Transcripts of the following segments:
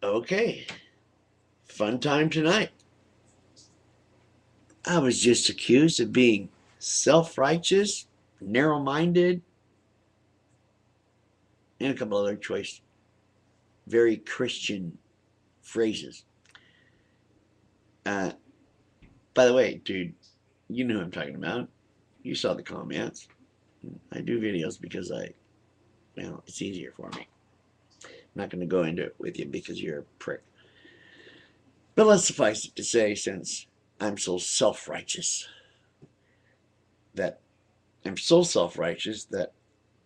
Okay, fun time tonight. I was just accused of being self righteous, narrow minded, and a couple other choice, very Christian phrases. Uh, by the way, dude, you know who I'm talking about. You saw the comments. I do videos because it's easier for me. I'm not going to go into it with you because you're a prick. But let's suffice it to say, since I'm so self righteous, that I'm so self righteous that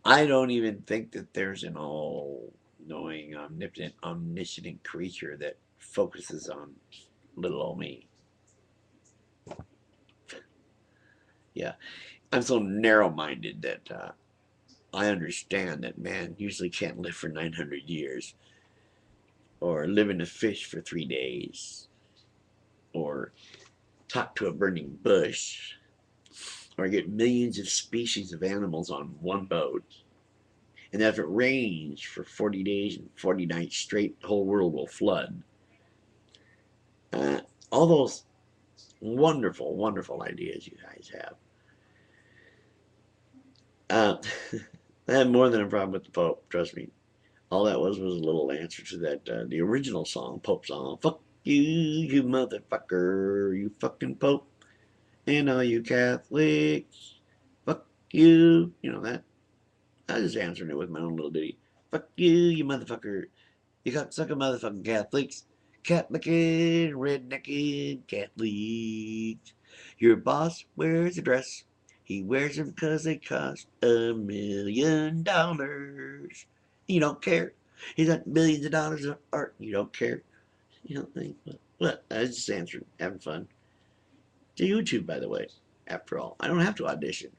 I don't even think that there's an all knowing, omnipotent, omniscient creature that focuses on little old me. Yeah. I'm so narrow minded that I understand that man usually can't live for 900 years, or live in a fish for 3 days, or talk to a burning bush, or get millions of species of animals on one boat. And if it rains for 40 days and 40 nights straight, the whole world will flood. Uh, all those wonderful, wonderful ideas you guys have. Uh, I have more than a problem with the Pope, trust me. All that was a little answer to that, the original song, Pope song. Fuck you, you motherfucker, you fucking Pope, and all you Catholics. Fuck you. You know that. I was just answering it with my own little ditty. Fuck you, you motherfucker. You cocksucker motherfucking Catholics. Catholic rednecked Catholics. Your boss wears a dress. He wears them because they cost $1 million. You don't care. He's got millions of dollars of art. You don't care. You don't think, what? I was just answering, having fun. To YouTube, by the way, after all. I don't have to audition.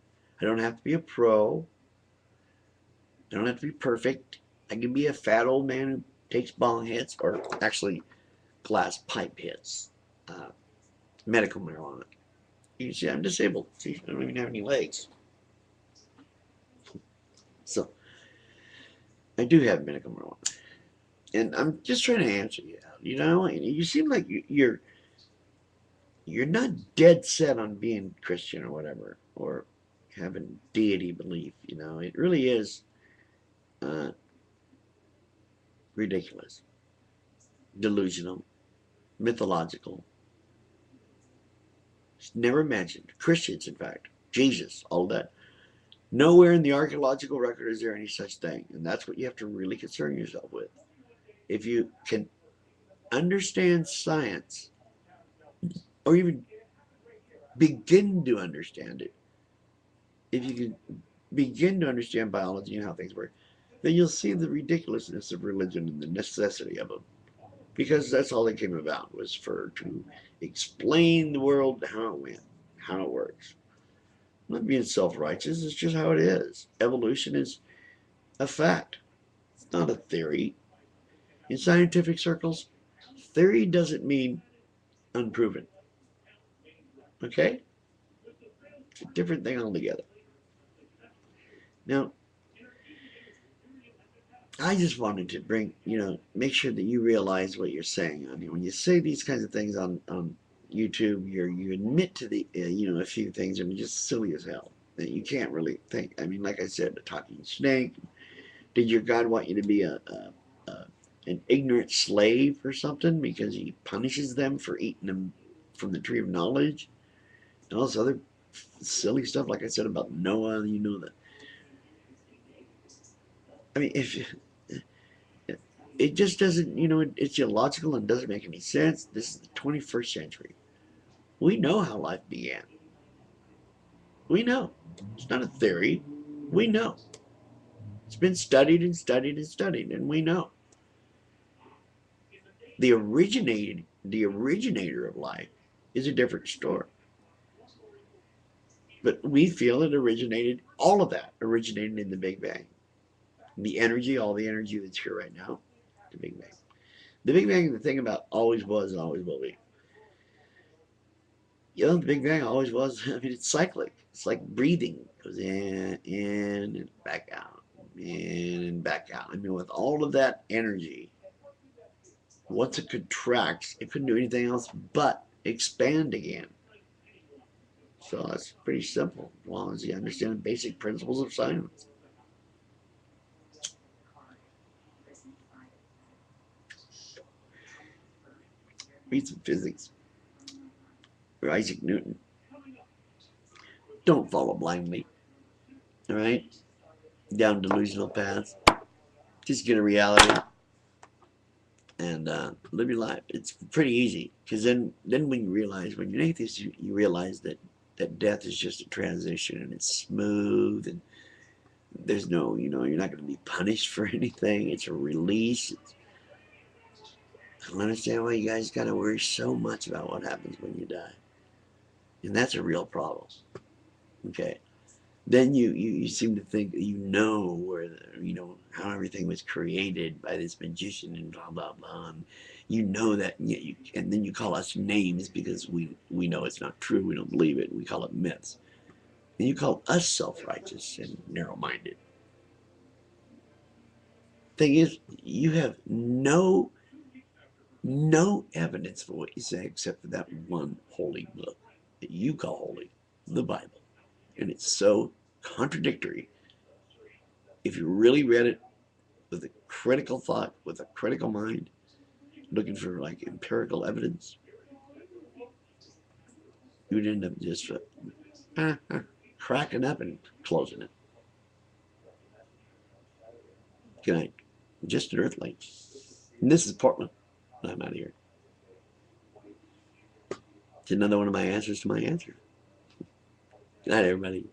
I don't have to be a pro. I don't have to be perfect. I can be a fat old man who takes bong hits, or actually glass pipe hits, uh, medical marijuana. You can see I'm disabled. See, I don't even have any legs. So I do have medical marijuana. And I'm just trying to answer you out. You seem like you're not dead set on being Christian or whatever, or having deity belief. It really is uh, ridiculous, delusional, mythological. It's never mentioned. Christians, in fact, Jesus, all that. Nowhere in the archaeological record is there any such thing, and that's what you have to really concern yourself with. If you can understand science, or even begin to understand it, if you can begin to understand biology and how things work, then you'll see the ridiculousness of religion and the necessity of them. Because that's all it came about, was for to explain the world, how it went, how it works. I'm not being self-righteous, it's just how it is. Evolution is a fact. It's not a theory. In scientific circles, theory doesn't mean unproven. Okay? It's a different thing altogether. Now, I just wanted to make sure that you realize what you're saying. I mean, when you say these kinds of things on YouTube, you admit to a few things that are just silly as hell that you can't really think. I mean, like I said, the talking snake. Did your God want you to be a an ignorant slave or something because he punishes them for eating them from the tree of knowledge? And all this other silly stuff, like I said about Noah, that. I mean, if it just doesn't, it's illogical and doesn't make any sense. This is the 21st century. We know how life began. We know. It's not a theory. We know. It's been studied and studied and studied, and we know. The originator of life is a different story. But we feel all of that originated in the Big Bang. The energy, all the energy that's here right now, the Big Bang. The Big Bang, the thing about always was and always will be. The Big Bang always was. I mean, it's cyclic. It's like breathing. It goes in and back out, in and back out. I mean, with all of that energy, Once it contracts, it couldn't do anything else but expand again. So that's pretty simple, as long as you understand the basic principles of science. Read some physics. Or Isaac Newton. Don't follow blindly. All right? Down delusional paths. Just get a reality and live your life. It's pretty easy because then when you realize, when you're an atheist, you realize that death is just a transition and it's smooth and there's no, you're not going to be punished for anything. It's a release. I don't understand why you guys got to worry so much about what happens when you die. And that's a real problem. Okay. Then you seem to think that where how everything was created by this magician and blah blah blah. And you know that, and then you call us names because we know it's not true. We don't believe it. We call it myths. And you call us self-righteous and narrow-minded. Thing is, you have no evidence for what you say except for that one holy book that you call holy, the Bible. And it's so contradictory. If you really read it with a critical thought, with a critical mind, looking for like empirical evidence, you would end up just cracking up and closing it. Good night. Just an earthling. And this is Portland. I'm out of here. It's another one of my answers to my answer. Good night, everybody.